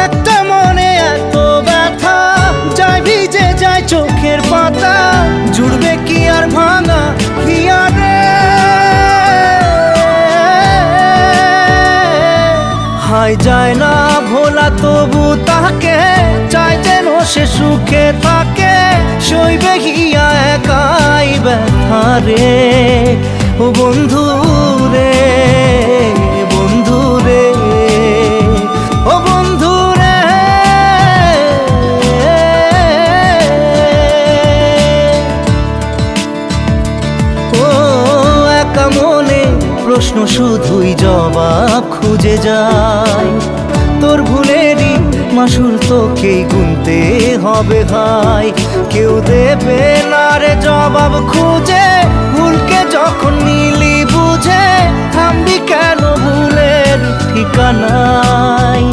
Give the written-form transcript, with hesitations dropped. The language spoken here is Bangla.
একটা মনে এত ব্যথা, যায় ভিজে যায় চোখের পাতা, জুড়বে কি আর ভাঙা হিয়ারে। হাই যায় না ভোলা তবু তাকে, চাই যেন সে সুখে থাকে, সইবে হিয়া একাই ব্যথা রে। ও বন্ধু রে, বন্ধু রে, ও বন্ধু রে। ও একা মনে প্রশ্ন শুধুই জবাব খুঁজে যায়, তোর ভুলেরই মাসুল তোকেই গুনতে হবে ভাই। কেউ দেবে না রে জবাব খুঁজে, ভুলকে যখন নিলি বুঝে, থামবি কেন ভুলের ঠিকানায়।